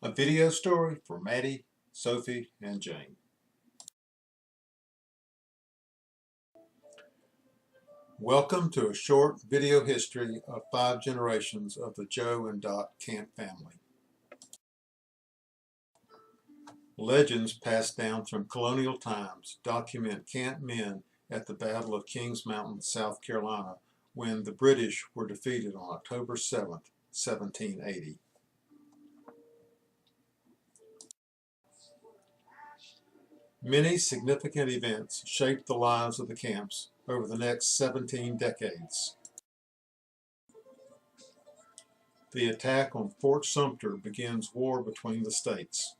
A video story for Maddie, Sophie, and Jane. Welcome to a short video history of 5 generations of the Joe and Dot Camp family. Legends passed down from colonial times document camp men at the Battle of Kings Mountain, South Carolina, when the British were defeated on October 7th, 1780. Many significant events shaped the lives of the camps over the next 17 decades. The attack on Fort Sumter begins war between the states.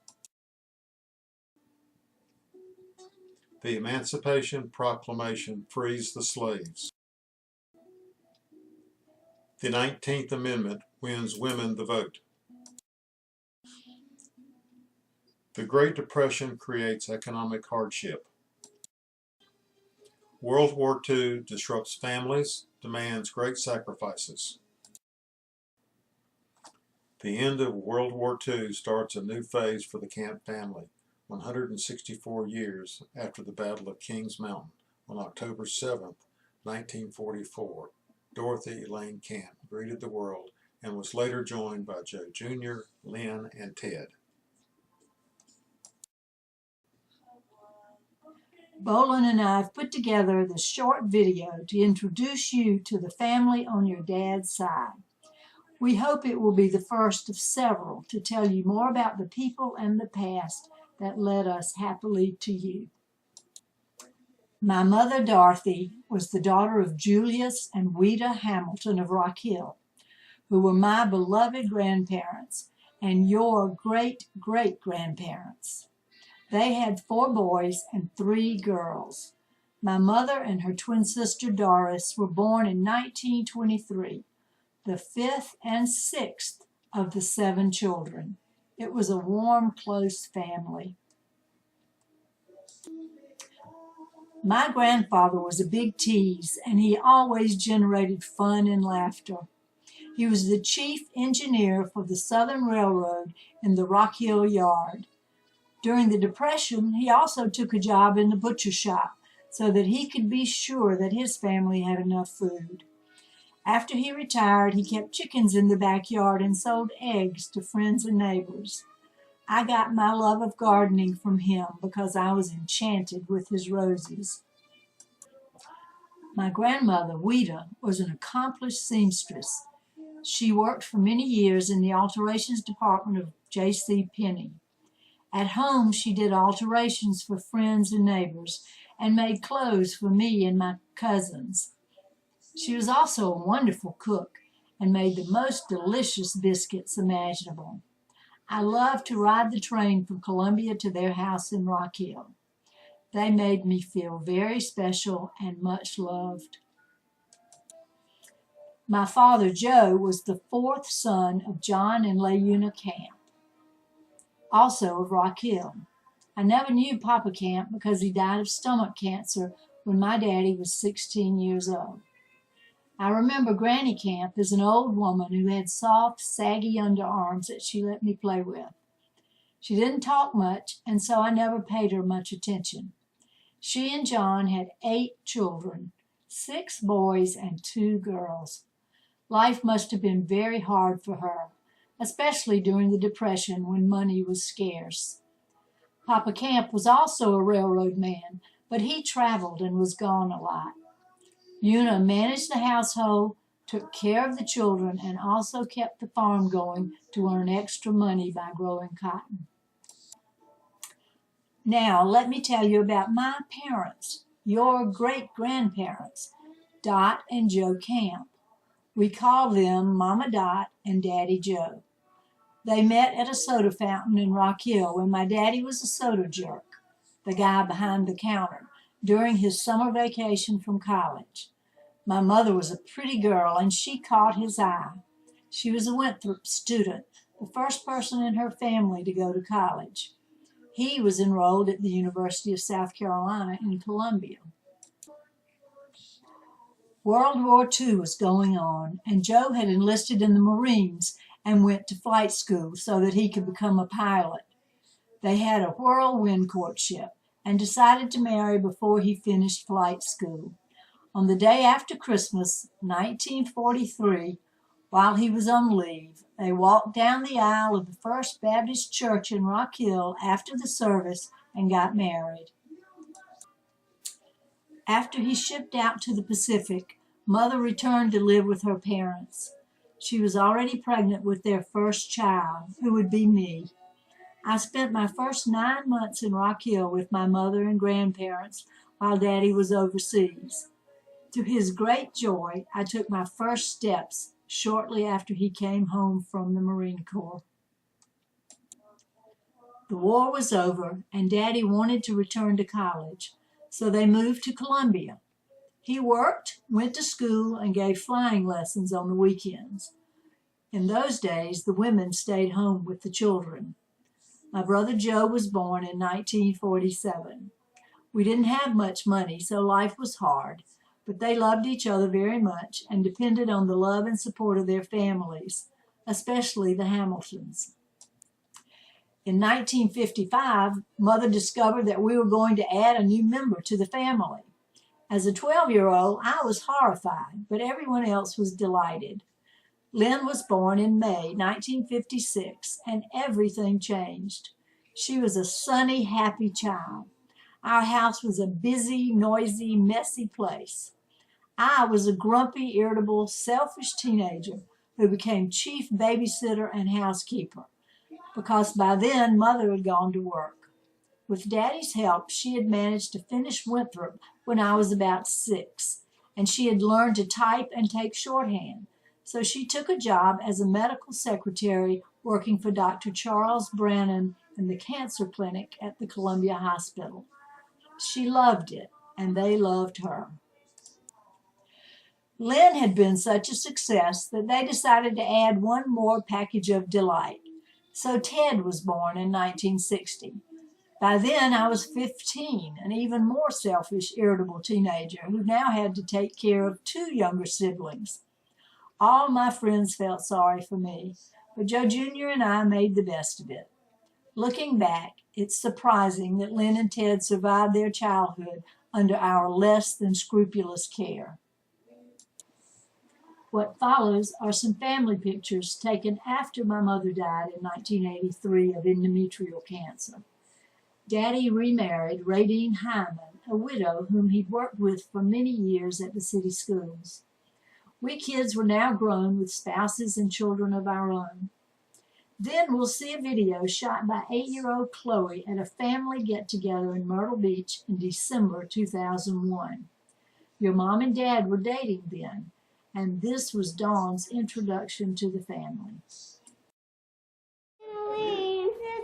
The Emancipation Proclamation frees the slaves. The 19th Amendment wins women the vote. The Great Depression creates economic hardship. World War II disrupts families, demands great sacrifices. The end of World War II starts a new phase for the Camp family, 164 years after the Battle of Kings Mountain on October 7th, 1944. Dorothy Elaine Camp greeted the world and was later joined by Joe Jr., Lynn, and Ted. Bolin and I have put together this short video to introduce you to the family on your dad's side. We hope it will be the first of several to tell you more about the people and the past that led us happily to you. My mother, Dorothy, was the daughter of Julius and Weta Hamilton of Rock Hill, who were my beloved grandparents and your great-great-grandparents. They had 4 boys and 3 girls. My mother and her twin sister Doris were born in 1923, the 5th and 6th of the 7 children. It was a warm, close family. My grandfather was a big tease, and he always generated fun and laughter. He was the chief engineer for the Southern Railroad in the Rock Hill Yard. During the Depression, he also took a job in the butcher shop so that he could be sure that his family had enough food. After he retired, he kept chickens in the backyard and sold eggs to friends and neighbors. I got my love of gardening from him because I was enchanted with his roses. My grandmother, Weta, was an accomplished seamstress. She worked for many years in the alterations department of J.C. Penney. At home, she did alterations for friends and neighbors and made clothes for me and my cousins. She was also a wonderful cook and made the most delicious biscuits imaginable. I loved to ride the train from Columbia to their house in Rock Hill. They made me feel very special and much loved. My father, Joe, was the 4th son of John and Leuna Camp, also of Rock Hill. I never knew Papa Camp because he died of stomach cancer when my daddy was 16 years old. I remember Granny Camp as an old woman who had soft, saggy underarms that she let me play with. She didn't talk much, and so I never paid her much attention. She and John had 8 children, 6 boys and 2 girls. Life must have been very hard for her, especially during the Depression when money was scarce. Papa Camp was also a railroad man, but he traveled and was gone a lot. Una managed the household, took care of the children, and also kept the farm going to earn extra money by growing cotton. Now, let me tell you about my parents, your great-grandparents, Dot and Joe Camp. We call them Mama Dot and Daddy Joe. They met at a soda fountain in Rock Hill when my daddy was a soda jerk, the guy behind the counter, during his summer vacation from college. My mother was a pretty girl, and she caught his eye. She was a Winthrop student, the first person in her family to go to college. He was enrolled at the University of South Carolina in Columbia. World War II was going on, and Joe had enlisted in the Marines and went to flight school so that he could become a pilot. They had a whirlwind courtship and decided to marry before he finished flight school. On the day after Christmas, 1943, while he was on leave, they walked down the aisle of the First Baptist Church in Rock Hill after the service and got married. After he shipped out to the Pacific, Mother returned to live with her parents. She was already pregnant with their first child, who would be me. I spent my first 9 months in Rock Hill with my mother and grandparents while Daddy was overseas. To his great joy, I took my first steps shortly after he came home from the Marine Corps. The war was over, and Daddy wanted to return to college, so they moved to Columbia. He worked, went to school, and gave flying lessons on the weekends. In those days, the women stayed home with the children. My brother Joe was born in 1947. We didn't have much money, so life was hard, but they loved each other very much and depended on the love and support of their families, especially the Hamiltons. In 1955, Mother discovered that we were going to add a new member to the family. As a 12-year-old, I was horrified, but everyone else was delighted. Lynn was born in May 1956, and everything changed. She was a sunny, happy child. Our house was a busy, noisy, messy place. I was a grumpy, irritable, selfish teenager who became chief babysitter and housekeeper, because by then Mother had gone to work. With Daddy's help, she had managed to finish Winthrop when I was about 6, and she had learned to type and take shorthand. So she took a job as a medical secretary working for Dr. Charles Brannan in the cancer clinic at the Columbia Hospital. She loved it, and they loved her. Lynn had been such a success that they decided to add one more package of delight. So Ted was born in 1960. By then, I was 15, an even more selfish, irritable teenager who now had to take care of 2 younger siblings. All my friends felt sorry for me, but Joe Jr. and I made the best of it. Looking back, it's surprising that Lynn and Ted survived their childhood under our less than scrupulous care. What follows are some family pictures taken after my mother died in 1983 of endometrial cancer. Daddy remarried Radine Hyman, a widow whom he'd worked with for many years at the city schools. We kids were now grown with spouses and children of our own. Then we'll see a video shot by 8-year-old Chloe at a family get-together in Myrtle Beach in December 2001. Your mom and dad were dating then, and this was Dawn's introduction to the family. Yeah,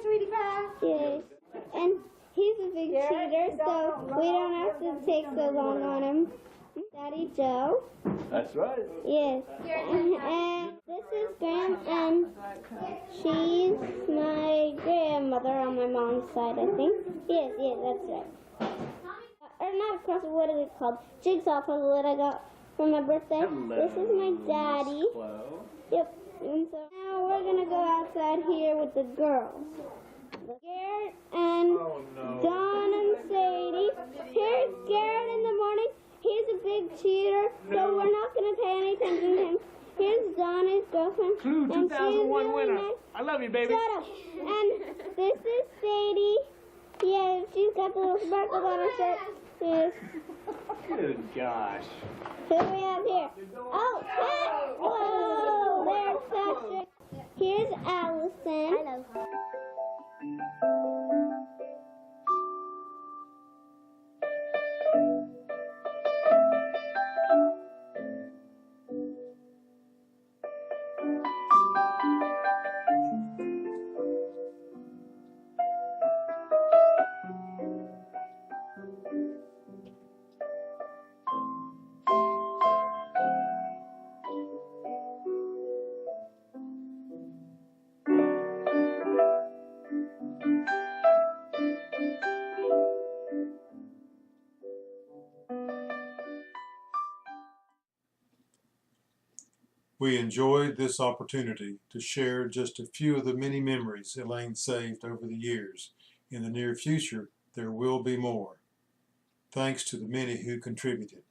sweetie pie. Yes. And he's a big cheater, so we don't have to take so long on him. Daddy Joe. That's right. Yes. And this is Graham, and she's my grandmother on my mom's side, I think. Yes, that's right. Or not a cross, what is it called? Jigsaw puzzle that I got for my birthday. Hello. This is my daddy. Hello. Yep. And so now we're going to go outside here with the girls. Garrett and Dawn and Sadie. Here's Garrett in the morning. He's a big cheater, so we're not going to pay any attention to him. Here's Dawn, his girlfriend. Clue, and 2001 she's really winner. nice. I love you, baby. Shut up. And this is Sadie. Yeah, she's got the little sparkles on her shirt. Yes. Good gosh. Who do we have here? Oh, Pat! Whoa, there's Patrick. Here's Allison. Hello. We enjoyed this opportunity to share just a few of the many memories Elaine saved over the years. In the near future, there will be more. Thanks to the many who contributed.